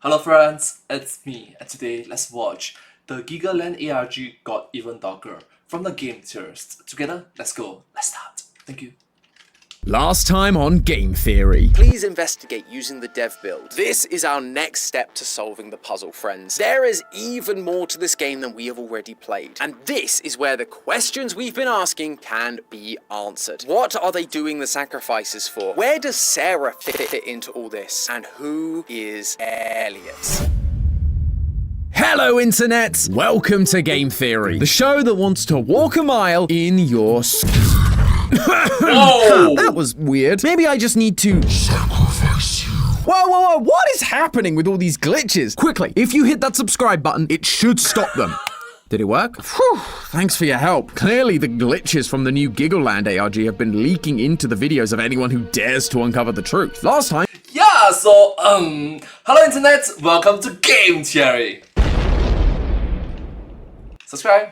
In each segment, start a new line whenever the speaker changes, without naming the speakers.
Hello friends, it's me, and today let's watch the Giggleland ARG got even darker from the game theorist. Together, let's go, let's start. Thank you.
Last time on Game Theory.
Please investigate using the dev build. This is our next step to solving the puzzle, friends. There is even more to this game than we have already played. And this is where the questions we've been asking can be answered. What are they doing the sacrifices for? Where does Sarah fit into all this? And who is Elliot?
Hello, Internet! Welcome to Game Theory, the show that wants to walk a mile in your
Whoa!
That was weird. Maybe I just need to sacrifice you. Whoa, what is happening with all these glitches? Quickly, if you hit that subscribe button, it should stop them. Did it work? Phew, thanks for your help. Clearly the glitches from the new Giggleland ARG have been leaking into the videos of anyone who dares to uncover the truth. Last time...
Yeah, so, hello Internet, welcome to Game Theory. Subscribe.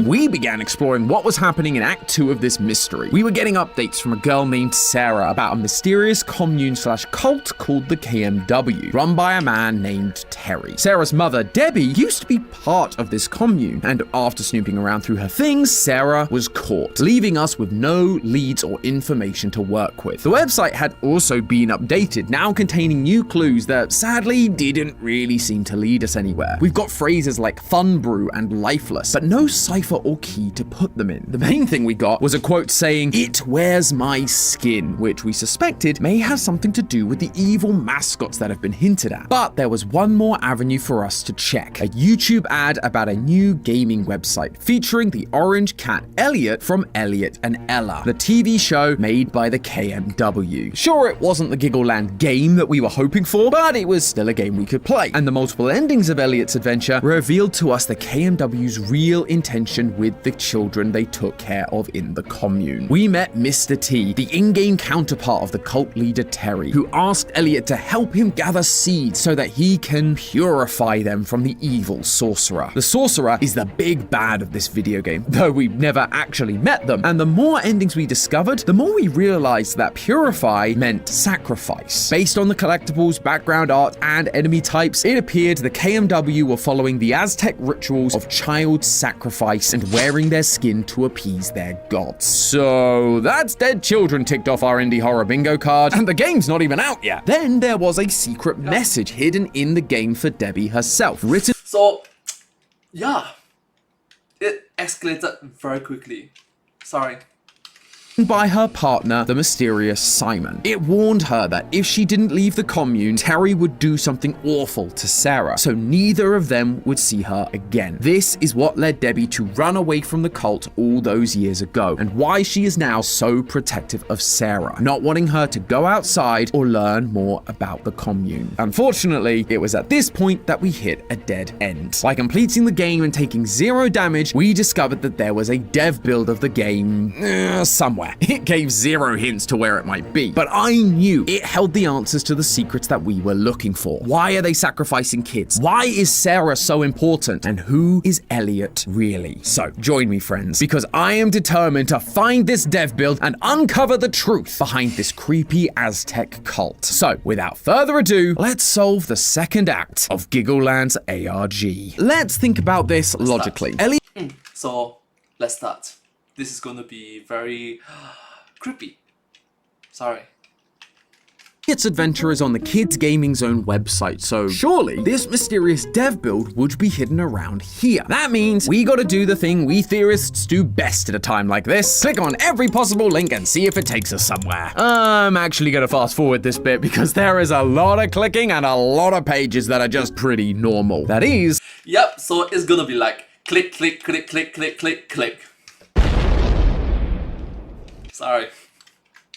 We began exploring what was happening in Act 2 of this mystery. We were getting updates from a girl named Sarah about a mysterious commune/cult called the KMW, run by a man named Terry. Sarah's mother, Debbie, used to be part of this commune, and after snooping around through her things, Sarah was caught, leaving us with no leads or information to work with. The website had also been updated, now containing new clues that sadly didn't really seem to lead us anywhere. We've got phrases like fun brew and lifeless, but no cipher or key to put them in. The main thing we got was a quote saying, "It wears my skin," which we suspected may have something to do with the evil mascots that have been hinted at. But there was one more avenue for us to check. A YouTube ad about a new gaming website featuring the orange cat Elliot from Elliot and Ella, the TV show made by the KMW. Sure, it wasn't the Giggleland game that we were hoping for, but it was still a game we could play. And the multiple endings of Elliot's adventure revealed to us the KMW's real intention with the children they took care of in the commune. We met Mr. T, the in-game counterpart of the cult leader Terry, who asked Elliot to help him gather seeds so that he can purify them from the evil sorcerer. The sorcerer is the big bad of this video game, though we've never actually met them. And the more endings we discovered, the more we realized that purify meant sacrifice. Based on the collectibles, background art, and enemy types, it appeared the KMW were following the Aztec rituals of child sacrifice and wearing their skin to appease their gods. So that's dead children ticked off our indie horror bingo card, and the game's not even out yet. Then there was a secret message hidden in the game for Debbie herself, written...
So, yeah, it escalated very quickly. Sorry.
by her partner, the mysterious Simon. It warned her that if she didn't leave the commune, Terry would do something awful to Sarah, so neither of them would see her again. This is what led Debbie to run away from the cult all those years ago, and why she is now so protective of Sarah, not wanting her to go outside or learn more about the commune. Unfortunately, it was at this point that we hit a dead end. By completing the game and taking 0 damage, we discovered that there was a dev build of the game somewhere. It gave 0 hints to where it might be, but I knew it held the answers to the secrets that we were looking for. Why are they sacrificing kids? Why is Sarah so important? And who is Elliot really? So join me, friends, because I am determined to find this dev build and uncover the truth behind this creepy Aztec cult. So without further ado, let's solve the second act of Giggleland's ARG. Let's think about this logically.
So let's start. This is going to be very creepy. Sorry.
Its adventure is on the Kids Gaming Zone website, so surely this mysterious dev build would be hidden around here. That means we gotta do the thing we theorists do best at a time like this. Click on every possible link and see if it takes us somewhere. I'm actually gonna fast forward this bit because there is a lot of clicking and a lot of pages that are just pretty normal. That is...
Yep, so it's gonna be like click, click, click, click, click, click, click. Sorry.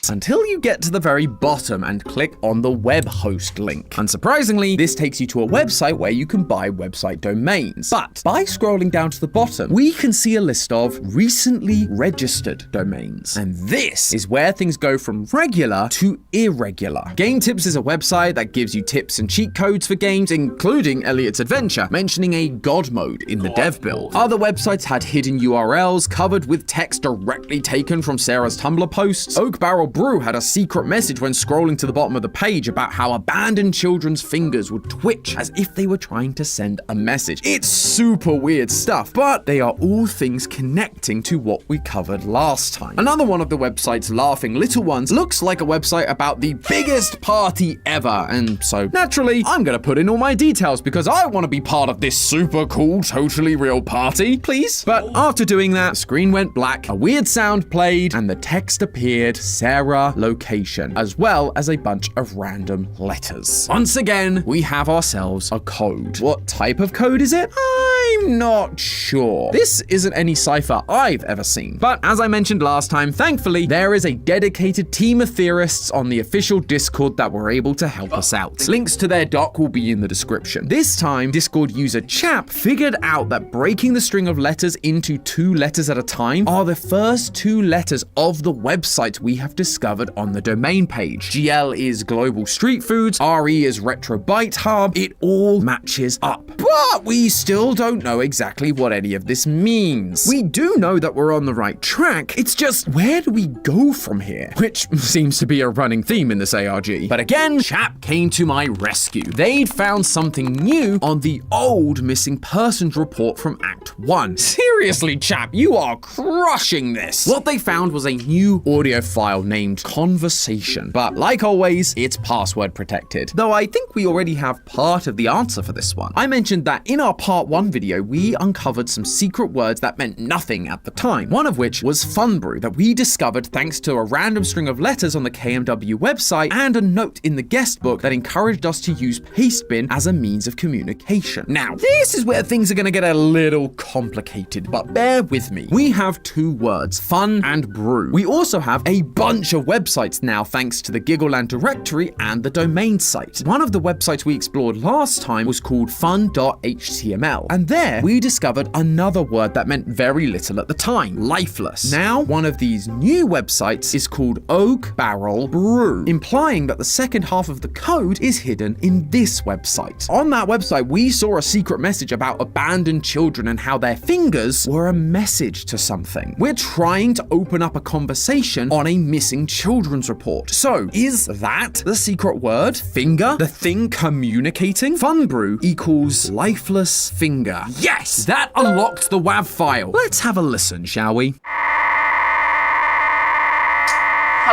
Until you get to the very bottom and click on the web host link. Unsurprisingly, this takes you to a website where you can buy website domains. But by scrolling down to the bottom, we can see a list of recently registered domains. And this is where things go from regular to irregular. Game Tips is a website that gives you tips and cheat codes for games, including Elliot's Adventure, mentioning a God mode in the dev build. Other websites had hidden URLs covered with text directly taken from Sarah's Tumblr posts. Oak Barrel Brew had a secret message when scrolling to the bottom of the page about how abandoned children's fingers would twitch as if they were trying to send a message. It's super weird stuff, but they are all things connecting to what we covered last time. Another one of the website's laughing little ones looks like a website about the biggest party ever, and so naturally, I'm gonna put in all my details because I want to be part of this super cool, totally real party, please. But after doing that, screen went black, a weird sound played, and the text appeared, Sarah location, as well as a bunch of random letters. Once again, we have ourselves a code. What type of code is it? I'm not sure. This isn't any cipher I've ever seen. But as I mentioned last time, thankfully, there is a dedicated team of theorists on the official Discord that were able to help us out. Links to their doc will be in the description. This time, Discord user Chap figured out that breaking the string of letters into 2 letters at a time are the first 2 letters of the website we have discovered on the domain page. GL is Global Street Foods, RE is Retro Bite Hub. It all matches up. But we still don't know exactly what any of this means. We do know that we're on the right track. It's just, where do we go from here? Which seems to be a running theme in this ARG. But again, Chap came to my rescue. They'd found something new on the old missing persons report from Act 1. Seriously, Chap, you are crushing this. What they found was a new audio file named Conversation. But like always, it's password protected. Though I think we already have part of the answer for this one. I mentioned that in our part 1 video, we uncovered some secret words that meant nothing at the time. One of which was Fun Brew that we discovered thanks to a random string of letters on the KMW website and a note in the guest book that encouraged us to use Pastebin as a means of communication. Now, this is where things are going to get a little complicated, but bear with me. We have 2 words, fun and brew. We also have a bunch of websites now thanks to the Giggleland directory and the domain site. One of the websites we explored last time was called fun.html, and there we discovered another word that meant very little at the time, lifeless. Now, one of these new websites is called Oak Barrel Brew, implying that the second half of the code is hidden in this website. On that website, we saw a secret message about abandoned children and how their fingers were a message to something. We're trying to open up a conversation on a missing children's report. So, is that the secret word? Finger? The thing communicating? Fun Brew equals lifeless finger. Yes! That unlocked the WAV file. Let's have a listen, shall we?
Come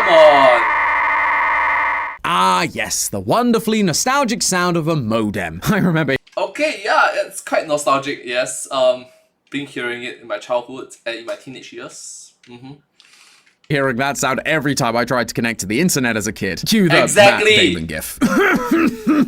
on.
Ah, yes, the wonderfully nostalgic sound of a modem. I remember.
Okay, yeah, it's quite nostalgic, yes. Been hearing it in my childhood and in my teenage years.
Hearing that sound every time I tried to connect to the internet as a kid. Cue the
Exactly.
Matt Damon gif.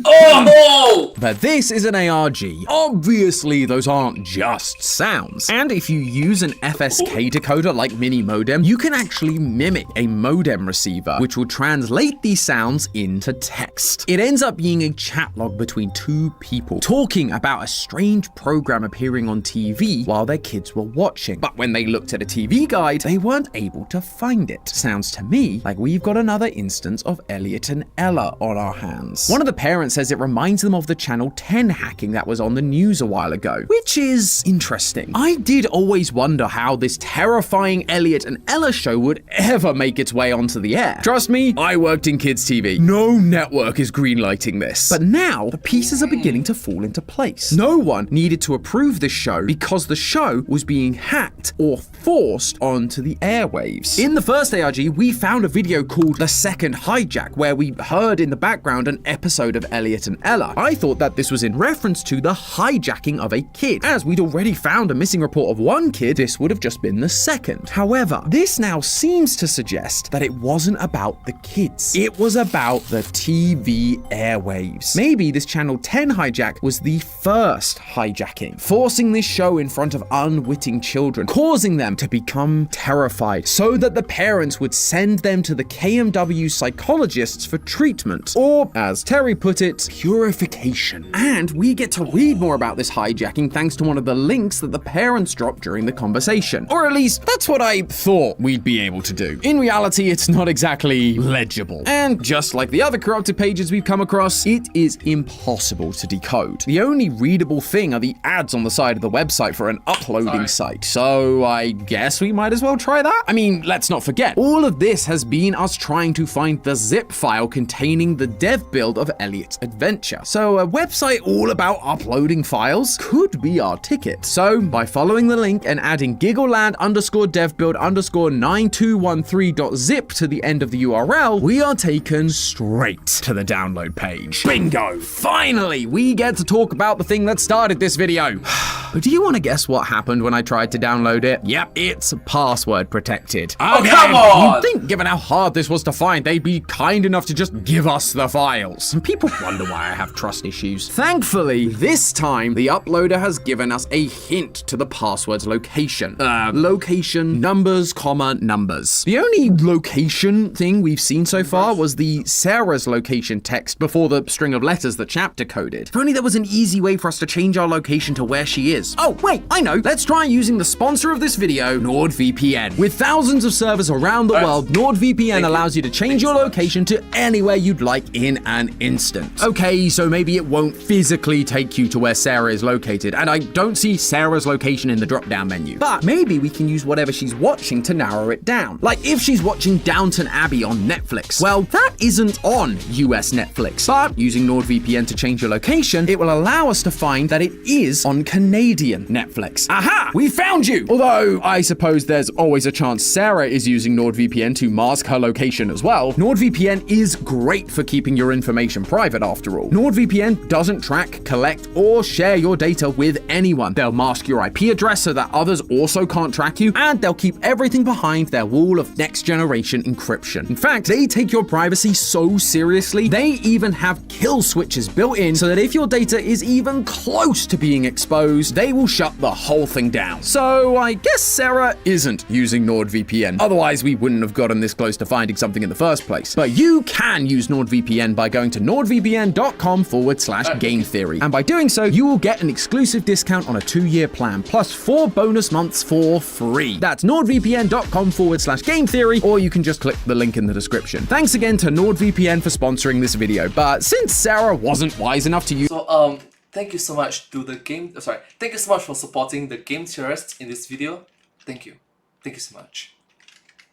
Oh!
But this is an ARG. Obviously, those aren't just sounds. And if you use an FSK decoder like Mini Modem, you can actually mimic a modem receiver, which will translate these sounds into text. It ends up being a chat log between 2 people talking about a strange program appearing on TV while their kids were watching. But when they looked at a TV guide, they weren't able to find it. Sounds to me like we've got another instance of Elliot and Ella on our hands. One of the parents says it reminds them of the Channel 10 hacking that was on the news a while ago, which is interesting. I did always wonder how this terrifying Elliot and Ella show would ever make its way onto the air. Trust me, I worked in kids TV. No network is greenlighting this. But now, the pieces are beginning to fall into place. No one needed to approve this show because the show was being hacked or forced onto the airwaves. In the first ARG, we found a video called The Second Hijack, where we heard in the background an episode of Elliot and Ella. I thought that this was in reference to the hijacking of a kid. As we'd already found a missing report of 1 kid, this would have just been the second. However, this now seems to suggest that it wasn't about the kids. It was about the TV airwaves. Maybe this Channel 10 hijack was the first hijacking, forcing this show in front of unwitting children, causing them to become terrified, so that the parents would send them to the KMW psychologists for treatment, or, as Terry put it, purification. information. And we get to read more about this hijacking thanks to one of the links that the parents dropped during the conversation. Or at least, that's what I thought we'd be able to do. In reality, it's not exactly legible. And just like the other corrupted pages we've come across, it is impossible to decode. The only readable thing are the ads on the side of the website for an uploading site. So I guess we might as well try that? I mean, let's not forget, all of this has been us trying to find the zip file containing the dev build of Elliot's adventure. So a website all about uploading files could be our ticket. So by following the link and adding giggleland_devbuild_9213.zip to the end of the URL, we are taken straight to the download page. Bingo! Finally, we get to talk about the thing that started this video. But do you want to guess what happened when I tried to download it? Yep, it's password protected.
Oh, come on!
You'd think, given how hard this was to find, they'd be kind enough to just give us the files. And people wonder why I have trust issues. Thankfully, this time, the uploader has given us a hint to the password's location. Location, numbers, comma, numbers. The only location thing we've seen so far was the Sarah's location text before the string of letters the chap decoded. If only there was an easy way for us to change our location to where she is. Oh, wait, I know. Let's try using the sponsor of this video, NordVPN. With thousands of servers around the world, NordVPN allows you to change your location to anywhere you'd like in an instant. Okay, so maybe it won't physically take you to where Sarah is located, and I don't see Sarah's location in the drop-down menu. But maybe we can use whatever she's watching to narrow it down. Like if she's watching Downton Abbey on Netflix. Well, that isn't on US Netflix. But using NordVPN to change your location, it will allow us to find that it is on Canadian Netflix. Aha! We found you! Although, I suppose there's always a chance Sarah is using NordVPN to mask her location as well. NordVPN is great for keeping your information private after all. NordVPN doesn't track, collect, or share your data with anyone. They'll mask your IP address so that others also can't track you, and they'll keep everything behind their wall of next-generation encryption. In fact, they take your privacy so seriously, they even have kill switches built in so that if your data is even close to being exposed, they will shut the whole thing down. So I guess Sarah isn't using NordVPN. Otherwise, we wouldn't have gotten this close to finding something in the first place. But you can use NordVPN by going to nordvpn.com/gametheory. And by doing so, you will get an exclusive discount on a 2-year plan, plus 4 bonus months for free. That's nordvpn.com/gametheory, or you can just click the link in the description. Thanks again to NordVPN for sponsoring this video. But since Sarah wasn't wise enough to use...
So, thank you so much to the game... thank you so much for supporting the game theorists in this video. Thank you. Thank you so much.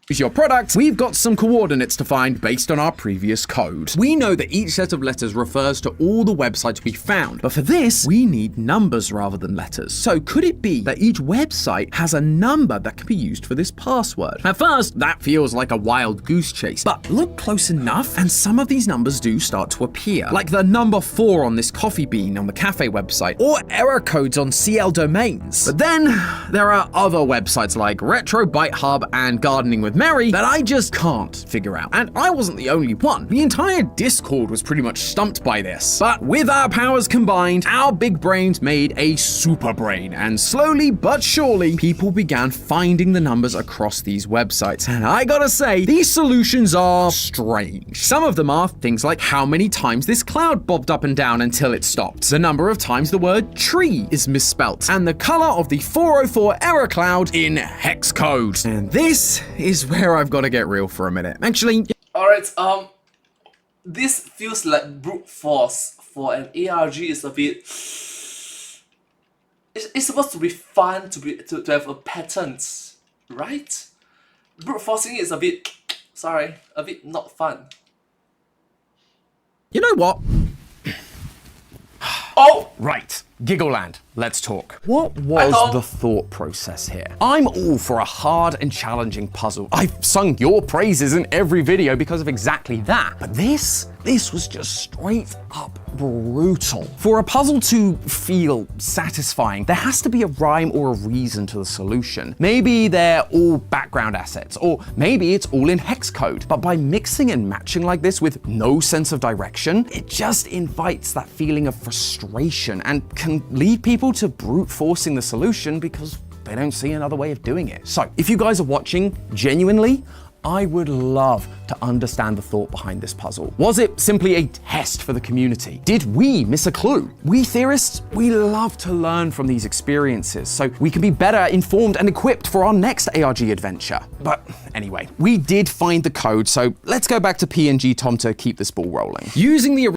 Your product, we've got some coordinates to find based on our previous code. We know that each set of letters refers to all the websites we found, but for this, we need numbers rather than letters. So could it be that each website has a number that can be used for this password? At first, that feels like a wild goose chase, but look close enough and some of these numbers do start to appear, like the number 4 on this coffee bean on the cafe website, or error codes on CL domains. But then there are other websites like Retro Byte Hub and Gardening with Mary that I just can't figure out. And I wasn't the only one. The entire Discord was pretty much stumped by this. But with our powers combined, our big brains made a super brain, and slowly but surely, people began finding the numbers across these websites. And I gotta say, these solutions are strange. Some of them are things like how many times this cloud bobbed up and down until it stopped, the number of times the word tree is misspelt, and the color of the 404 error cloud in hex code. And this is where I've got to get real for a minute. Actually,
Alright, this feels like brute force for an ARG. Is a bit... It's supposed to be fun to have a pattern, right? Brute forcing is a bit... Sorry, a bit not fun.
you know what?
Oh!
Right, Giggleland, let's talk. What was the thought process here? I'm all for a hard and challenging puzzle. I've sung your praises in every video because of exactly that. But this was just straight up brutal. For a puzzle to feel satisfying, there has to be a rhyme or a reason to the solution. Maybe they're all background assets, or maybe it's all in hex code. But by mixing and matching like this with no sense of direction, it just invites that feeling of frustration and can lead people to brute forcing the solution because they don't see another way of doing it. So if you guys are watching, genuinely, I would love to understand the thought behind this puzzle. Was it simply a test for the community? Did we miss a clue? We theorists, we love to learn from these experiences so we can be better informed and equipped for our next ARG adventure. But anyway, we did find the code, so let's go back to PNG Tom to keep this ball rolling. Using the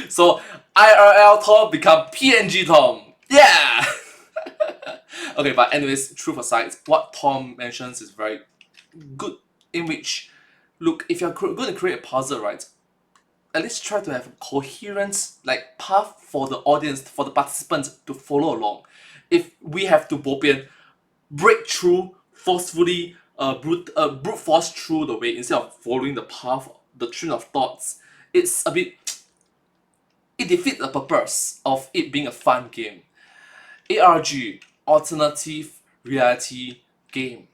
So IRL Tom become PNG Tom. Yeah! Okay, but anyways, truth aside, what Tom mentions is very good, in which, look, if you're going to create a puzzle, right, at least try to have a coherent path for the audience, for the participants to follow along. If we have to break through forcefully, brute force through the way instead of following the path, the train of thoughts, it defeats the purpose of it being a fun game. ARG, alternative reality game.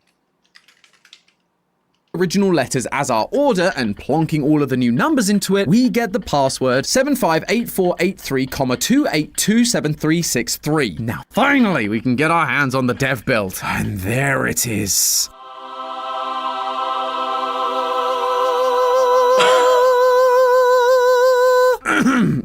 Original letters as our order and plonking all of the new numbers into it, we get the password 758483,2827363. Now finally we can get our hands on the dev build. And there it is.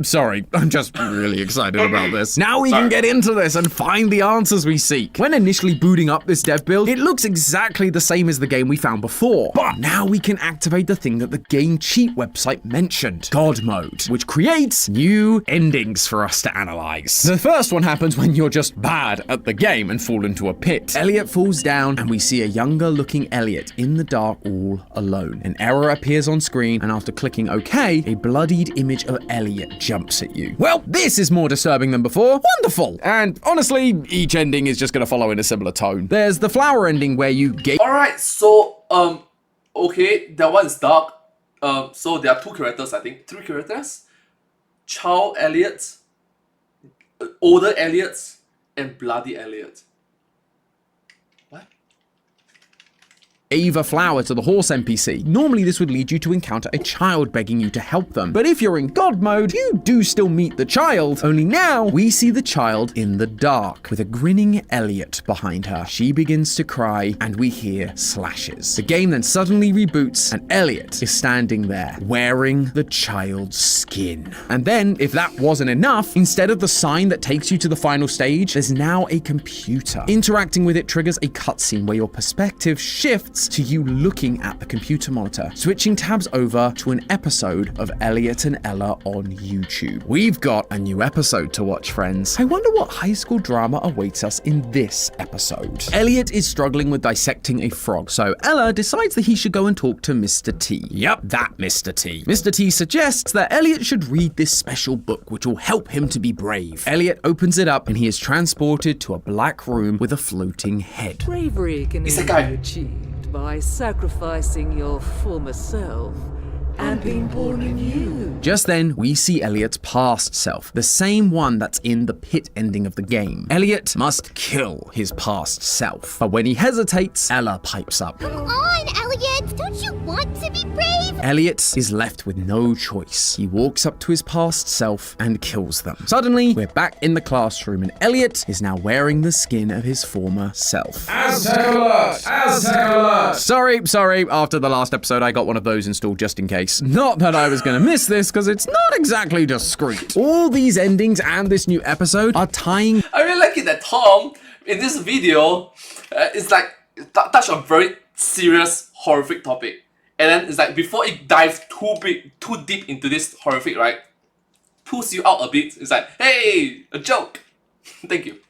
Sorry, I'm just really excited about this. Now we can get into this and find the answers we seek. When initially booting up this dev build, it looks exactly the same as the game we found before. But now we can activate the thing that the Game Cheat website mentioned, God Mode, which creates new endings for us to analyze. The first one happens when you're just bad at the game and fall into a pit. Elliot falls down and we see a younger looking Elliot in the dark all alone. An error appears on screen and after clicking OK, a bloodied image of Elliot jumps at you. Well, this is more disturbing than before. Wonderful! And honestly, each ending is just going to follow in a similar tone. There's the flower ending where you get.
Alright, so, okay, that one is dark. So there are two characters, I think. Three characters. Child Elliot, older Elliot, and bloody Elliot.
Gave a flower to the horse NPC. Normally this would lead you to encounter a child begging you to help them. But if you're in God mode, you do still meet the child, only now we see the child in the dark with a grinning Elliot behind her. She begins to cry and we hear slashes. The game then suddenly reboots and Elliot is standing there wearing the child's skin. And then, if that wasn't enough, instead of the sign that takes you to the final stage, there's now a computer. Interacting with it triggers a cutscene where your perspective shifts to you looking at the computer monitor, switching tabs over to an episode of Elliot and Ella on YouTube. We've got a new episode to watch, friends. I wonder what high school drama awaits us in this episode. Elliot is struggling with dissecting a frog, so Ella decides that he should go and talk to Mr. T. Yep, that Mr. T. Mr. T suggests that Elliot should read this special book, which will help him to be brave. Elliot opens it up and he is transported to a black room with a floating head.
Bravery can only be achieved by sacrificing your former self and being born anew.
Just then, we see Elliot's past self, the same one that's in the pit ending of the game. Elliot must kill his past self. But when he hesitates, Ella pipes up.
Come on, Elliot! Don't you want to be brave?
Elliot is left with no choice. He walks up to his past self and kills them. Suddenly, we're back in the classroom and Elliot is now wearing the skin of his former self. Aztec alert! Aztec alert! Sorry, after the last episode I got one of those installed just in case. Not that I was gonna miss this, because it's not exactly discreet. All these endings and this new episode are tying.
I really like it that Tom, in this video, it's like touch on a very serious, horrific topic. And then it's like, before it dives too deep into this horrific, right, pulls you out a bit. It's like, hey, a joke. Thank you.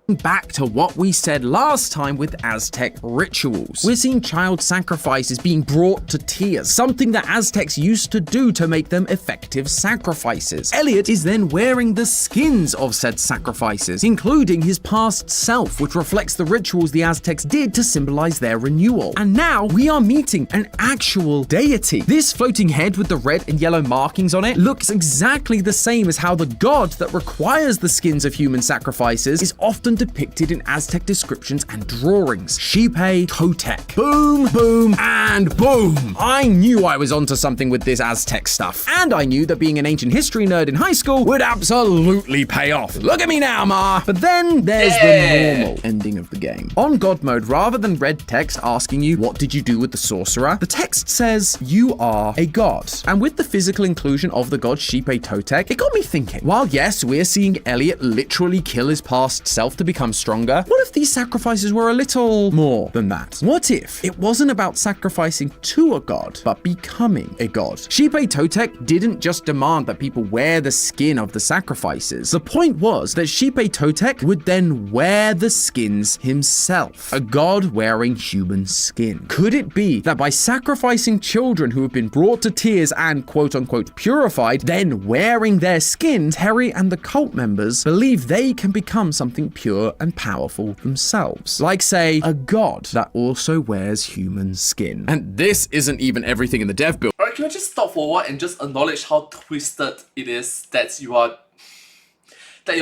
Back to what we said last time with Aztec rituals. We're seeing child sacrifices being brought to tears, something that Aztecs used to do to make them effective sacrifices. Elliot is then wearing the skins of said sacrifices, including his past self, which reflects the rituals the Aztecs did to symbolize their renewal. And now we are meeting an actual deity. This floating head with the red and yellow markings on it looks exactly the same as how the god that requires the skins of human sacrifices is often depicted in Aztec descriptions and drawings. Xipe Totec. Boom, boom, and boom! I knew I was onto something with this Aztec stuff. And I knew that being an ancient history nerd in high school would absolutely pay off. Look at me now, Ma! But then there's the normal ending of the game. On God mode, rather than red text asking you, what did you do with the sorcerer? The text says, you are a god. And with the physical inclusion of the god Xipe Totec, it got me thinking. While yes, we're seeing Elliot literally kill his past self to become stronger, what if these sacrifices were a little more than that? What if it wasn't about sacrificing to a god, but becoming a god? Xipe Totec didn't just demand that people wear the skin of the sacrifices. The point was that Xipe Totec would then wear the skins himself. A god wearing human skin. Could it be that by sacrificing children who have been brought to tears and quote-unquote purified, then wearing their skin, Terry and the cult members believe they can become something pure and powerful themselves? Like, say, a god that also wears human skin. And this isn't even everything in the dev build.
Alright, can I just stop for a while and just acknowledge how twisted it is that you are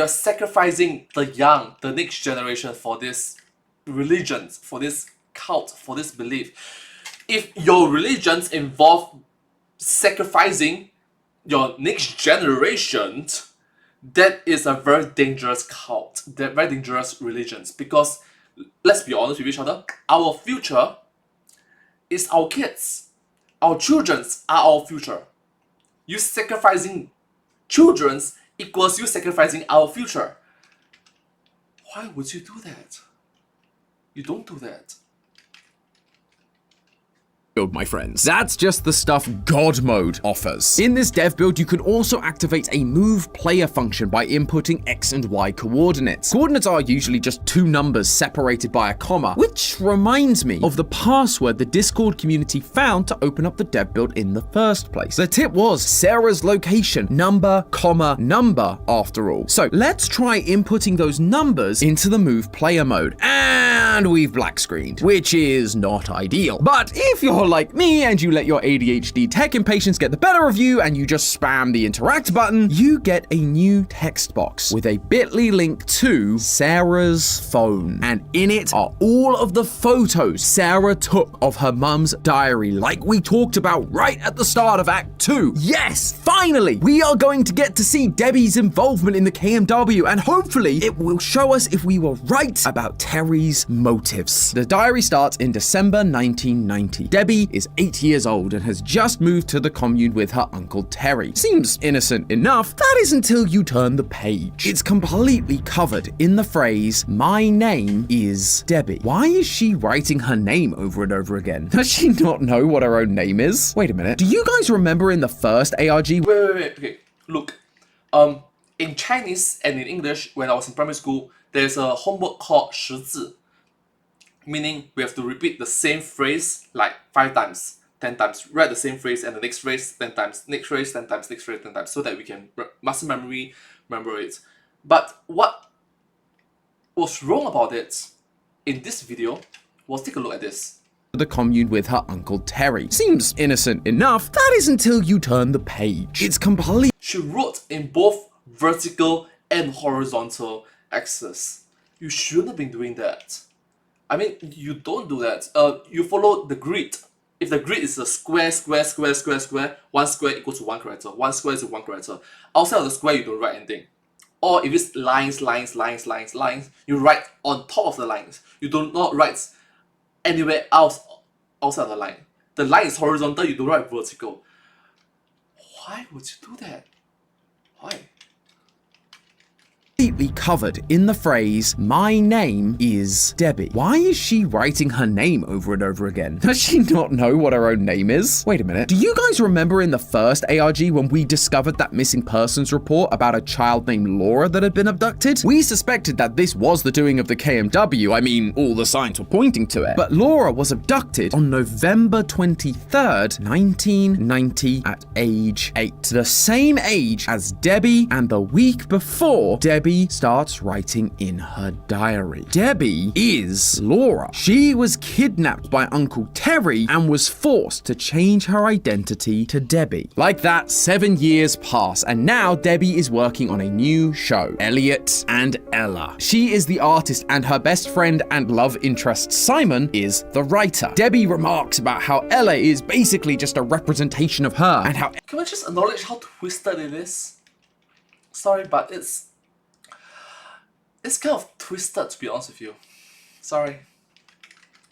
sacrificing the young, the next generation for this religion, for this cult, for this belief. If your religions involve sacrificing your next generation, that is a very dangerous cult, very dangerous religions, because let's be honest with each other, our future is our kids. Our children's are our future. You sacrificing children's equals you sacrificing our future. Why would you do that? You don't do that.
My friends. That's just the stuff God mode offers. In this dev build, you can also activate a move player function by inputting X and Y coordinates. Coordinates are usually just two numbers separated by a comma, which reminds me of the password the Discord community found to open up the dev build in the first place. The tip was Sarah's location, number, comma, number, after all. So let's try inputting those numbers into the move player mode. And we've black screened, which is not ideal. But if you're like me and you let your ADHD tech impatience get the better of you and you just spam the interact button, you get a new text box with a bit.ly link to Sarah's phone. And in it are all of the photos Sarah took of her mum's diary, like we talked about right at the start of Act 2. Yes, finally, we are going to get to see Debbie's involvement in the KMW, and hopefully it will show us if we were right about Terry's motives. The diary starts in December 1990. Debbie is 8 years old and has just moved to the commune with her uncle Terry. Seems innocent enough. That is until you turn the page. It's completely covered in the phrase, "My name is Debbie." Why is she writing her name over and over again? Does she not know what her own name is? Wait a minute. Do you guys remember in the first ARG?
Wait. Okay, look. In Chinese and in English, when I was in primary school, there's a homework called 识字. Meaning we have to repeat the same phrase like 5 times, 10 times, write the same phrase and the next phrase 10 times, next phrase 10 times, next phrase 10 times, so that we can muscle memory remember it. But what was wrong about it in this video was, take a look at this.
The commune with her uncle Terry. Seems innocent enough. That is until you turn the page. It's complete.
She wrote in both vertical and horizontal axis. You shouldn't have been doing that. I mean, you don't do that. You follow the grid. If the grid is a square, one square equals to one character, one square is one character. Outside of the square, you don't write anything. Or if it's lines, you write on top of the lines. You do not write anywhere else outside the line. The line is horizontal, you don't write vertical. Why would you do that? Why?
Completely covered in the phrase, "My name is Debbie." Why is she writing her name over and over again? Does she not know what her own name is? Wait a minute. Do you guys remember in the first ARG when we discovered that missing persons report about a child named Laura that had been abducted? We suspected that this was the doing of the KMW. I mean, all the signs were pointing to it. But Laura was abducted on November 23rd, 1990 at age 8. The same age as Debbie, and the week before, Debbie Debbie starts writing in her diary. Debbie is Laura. She was kidnapped by Uncle Terry and was forced to change her identity to Debbie. Like that, 7 years pass, and now Debbie is working on a new show, Elliot and Ella. She is the artist, and her best friend and love interest, Simon, is the writer. Debbie remarks about how Ella is basically just a representation of her, and how
Can we just acknowledge how twisted it is? Sorry, but it's kind of twisted, to be honest with you. Sorry.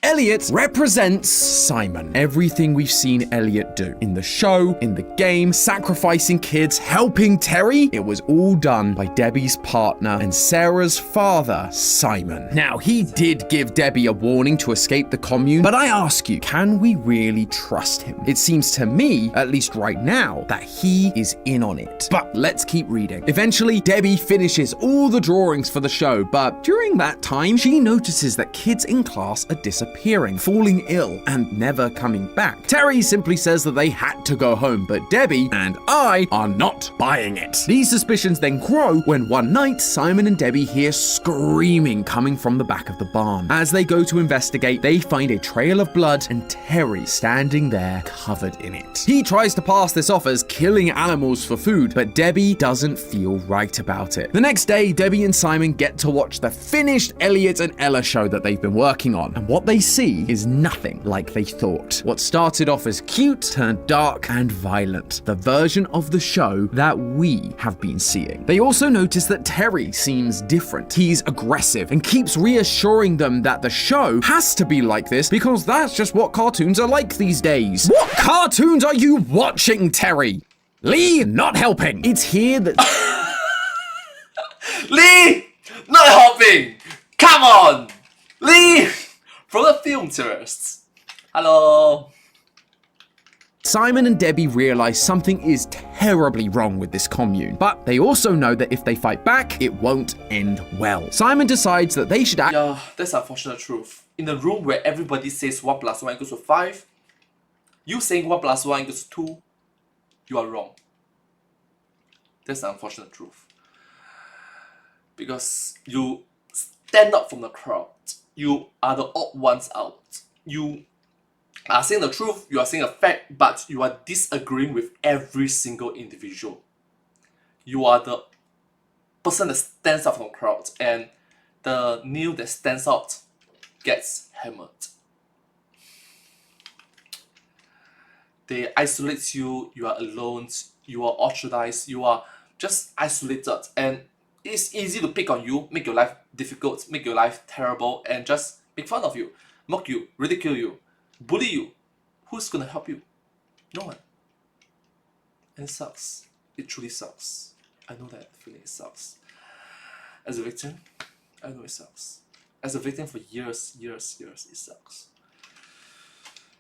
Elliot represents Simon. Everything we've seen Elliot do in the show, in the game, sacrificing kids, helping Terry, it was all done by Debbie's partner and Sarah's father, Simon. Now, he did give Debbie a warning to escape the commune, but I ask you, can we really trust him? It seems to me, at least right now, that he is in on it. But let's keep reading. Eventually, Debbie finishes all the drawings for the show, but during that time, she notices that kids in class are disappearing, falling ill, and never coming back. Terry simply says that they had to go home, but Debbie and I are not buying it. These suspicions then grow when one night, Simon and Debbie hear screaming coming from the back of the barn. As they go to investigate, they find a trail of blood and Terry standing there covered in it. He tries to pass this off as killing animals for food, but Debbie doesn't feel right about it. The next day, Debbie and Simon get to watch the finished Elliot and Ella show that they've been working on, and what they see is nothing like they thought. What started off as cute turned dark and violent, the version of the show that we have been seeing. They also notice that Terry seems different. He's aggressive and keeps reassuring them that the show has to be like this because that's just what cartoons are like these days. What cartoons are you watching, Terry? Lee, not helping. It's here that...
Lee! Not helping! Come on! Lee! From the film tourists. Hello.
Simon and Debbie realize something is terribly wrong with this commune, but they also know that if they fight back, it won't end well. Simon decides that they should act.
Yeah, that's unfortunate truth. In a room where everybody says 1 + 1 = 5, you saying 1 + 1 = 2, you are wrong. That's the unfortunate truth. Because you stand up from the crowd. You are the odd ones out. You are saying the truth, you are saying a fact, but you are disagreeing with every single individual. You are the person that stands out from the crowd, and the nail that stands out gets hammered. They isolate you, you are alone, you are ostracized, you are just isolated, and it's easy to pick on you, make your life difficult, make your life terrible, and just make fun of you, mock you, ridicule you, bully you. Who's gonna help you? No one. And it sucks. It truly sucks. I know that feeling, it sucks. As a victim, I know it sucks. As a victim for years, it sucks.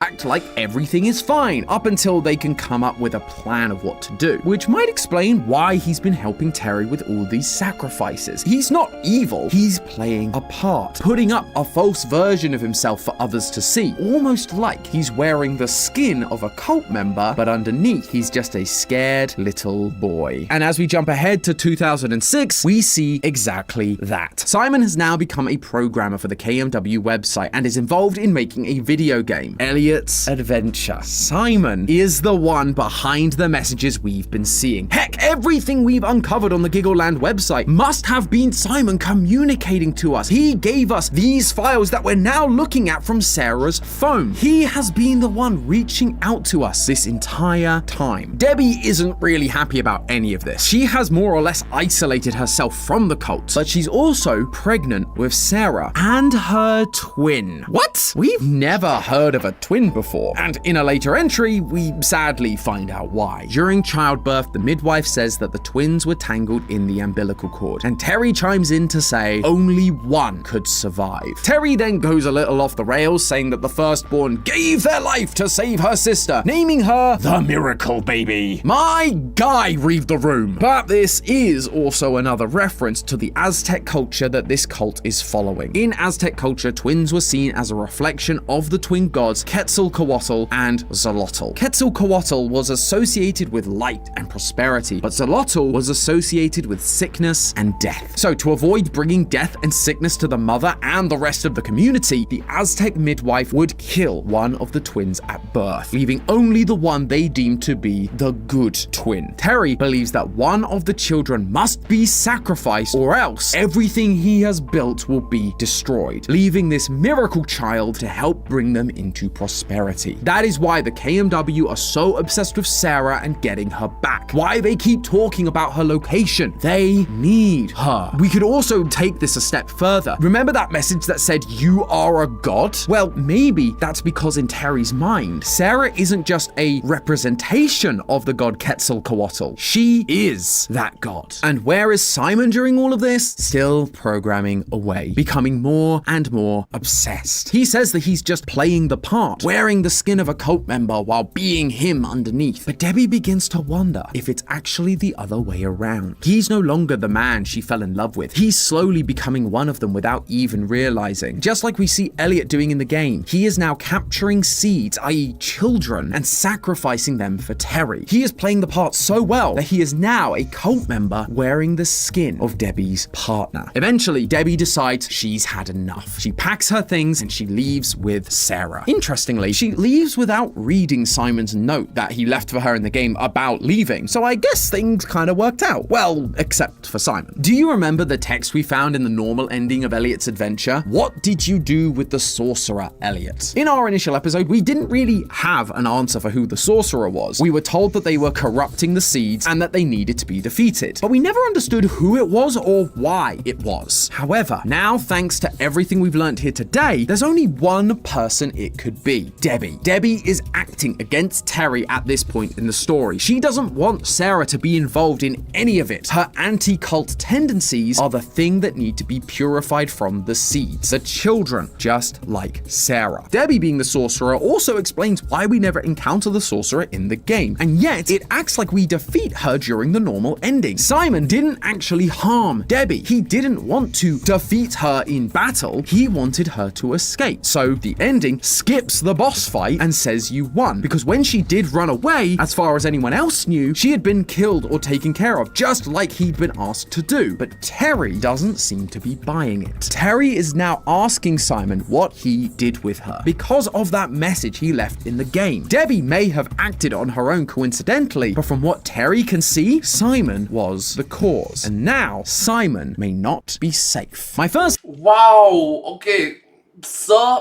Act like everything is fine up until they can come up with a plan of what to do, which might explain why he's been helping Terry with all these sacrifices. He's not evil, he's playing a part, putting up a false version of himself for others to see, almost like he's wearing the skin of a cult member, but underneath he's just a scared little boy. And as we jump ahead to 2006, we see exactly that. Simon has now become a programmer for the KMW website and is involved in making a video game, Elliot's Adventure. Simon is the one behind the messages we've been seeing. Heck, everything we've uncovered on the Giggleland website must have been Simon communicating to us. He gave us these files that we're now looking at from Sarah's phone. He has been the one reaching out to us this entire time. Debbie isn't really happy about any of this. She has more or less isolated herself from the cult, but she's also pregnant with Sarah and her twin. What? We've never heard of a twin before, and in a later entry, we sadly find out why. During childbirth, the midwife says that the twins were tangled in the umbilical cord, and Terry chimes in to say only one could survive. Terry then goes a little off the rails, saying that the firstborn gave their life to save her sister, naming her the Miracle Baby. My guy, read the room. But this is also another reference to the Aztec culture that this cult is following. In Aztec culture, twins were seen as a reflection of the twin gods, Quetzalcoatl Quetzalcoatl and Xolotl. Quetzalcoatl was associated with light and prosperity, but Xolotl was associated with sickness and death. So to avoid bringing death and sickness to the mother and the rest of the community, the Aztec midwife would kill one of the twins at birth, leaving only the one they deemed to be the good twin. Terry believes that one of the children must be sacrificed, or else everything he has built will be destroyed, leaving this miracle child to help bring them into prosperity. That is why the KMW are so obsessed with Sarah and getting her back. Why they keep talking about her location. They need her. We could also take this a step further. Remember that message that said, "You are a god"? Well, maybe that's because in Terry's mind, Sarah isn't just a representation of the god Quetzalcoatl. She is that god. And where is Simon during all of this? Still programming away, becoming more and more obsessed. He says that he's just playing the part, wearing the skin of a cult member while being him underneath. But Debbie begins to wonder if it's actually the other way around. He's no longer the man she fell in love with. He's slowly becoming one of them without even realizing. Just like we see Elliot doing in the game, he is now capturing seeds, i.e. children, and sacrificing them for Terry. He is playing the part so well that he is now a cult member wearing the skin of Debbie's partner. Eventually, Debbie decides she's had enough. She packs her things and she leaves with Sarah. Interestingly, she leaves without reading Simon's note that he left for her in the game about leaving, so I guess things kind of worked out. Well, except for Simon. Do you remember the text we found in the normal ending of Elliot's adventure? What did you do with the sorcerer, Elliot? In our initial episode, we didn't really have an answer for who the sorcerer was. We were told that they were corrupting the seeds and that they needed to be defeated, but we never understood who it was or why it was. However, now thanks to everything we've learned here today, there's only one person it could be: Debbie. Debbie is acting against Terry at this point in the story. She doesn't want Sarah to be involved in any of it. Her anti-cult tendencies are the thing that need to be purified from the seeds, the children, just like Sarah. Debbie being the sorcerer also explains why we never encounter the sorcerer in the game, and yet it acts like we defeat her during the normal ending. Simon didn't actually harm Debbie. He didn't want to defeat her in battle. He wanted her to escape. So the ending skips the boss fight and says you won, because when she did run away, as far as anyone else knew, she had been killed or taken care of, just like he'd been asked to do. But Terry doesn't seem to be buying it. Terry is now asking Simon what he did with her because of that message he left in the game. Debbie may have acted on her own coincidentally, but from what Terry can see, Simon was the cause. And now Simon may not be safe. My first
Wow, okay, sir.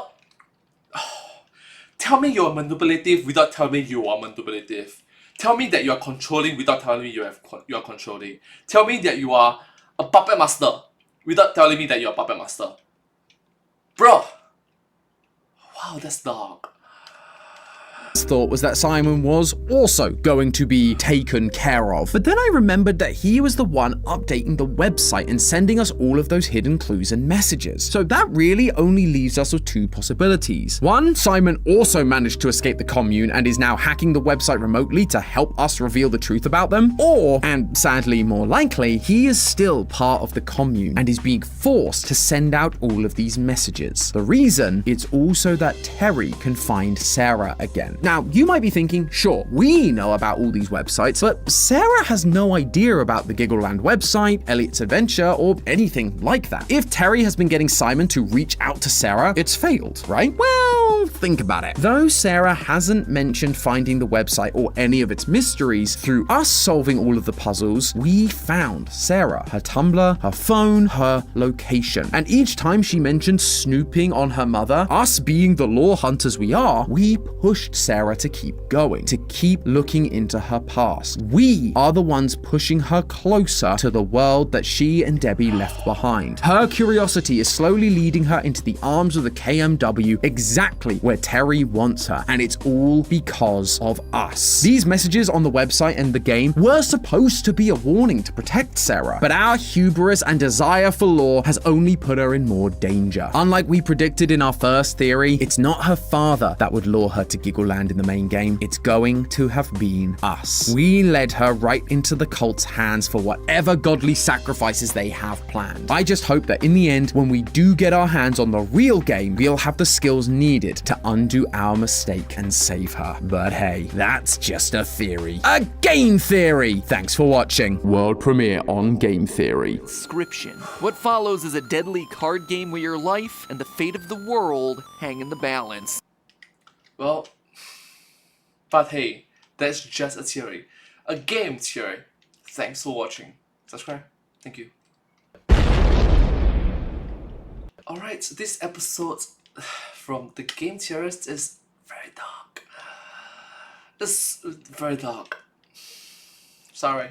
Tell me you're manipulative without telling me you are manipulative. Tell me that you are controlling without telling me you are controlling. Tell me that you are a puppet master without telling me that you're a puppet master. Bro. Wow, that's dark.
thought was that Simon was also going to be taken care of. But then I remembered that he was the one updating the website and sending us all of those hidden clues and messages. So that really only leaves us with two possibilities. One, Simon also managed to escape the commune and is now hacking the website remotely to help us reveal the truth about them. Or, and sadly more likely, he is still part of the commune and is being forced to send out all of these messages. The reason is also that Terry can find Sarah again. Now, you might be thinking, sure, we know about all these websites, but Sarah has no idea about the Giggleland website, Elliot's adventure, or anything like that. If Terry has been getting Simon to reach out to Sarah, it's failed, right? Well, think about it. Though Sarah hasn't mentioned finding the website or any of its mysteries, through us solving all of the puzzles, we found Sarah, her Tumblr, her phone, her location. And each time she mentioned snooping on her mother, us being the lore hunters we are, we pushed Sarah to keep going, to keep looking into her past. We are the ones pushing her closer to the world that she and Debbie left behind. Her curiosity is slowly leading her into the arms of the KMW, exactly where Terry wants her, and it's all because of us. These messages on the website and the game were supposed to be a warning to protect Sarah, but our hubris and desire for lore has only put her in more danger. Unlike we predicted in our first theory, it's not her father that would lure her to Giggleland in the main game. It's going to have been us. We led her right into the cult's hands for whatever godly sacrifices they have planned. I just hope that in the end, when we do get our hands on the real game, we'll have the skills needed needed to undo our mistake and save her. But hey, that's just a theory. A game theory! Thanks for watching. World premiere on Game Theory.
Inscription. What follows is a deadly card game where your life and the fate of the world hang in the balance.
Well, but hey, that's just a theory. A game theory. Thanks for watching. Subscribe. Thank you. Alright, so this episode from the Game Theorist is very dark. It's very dark. Sorry.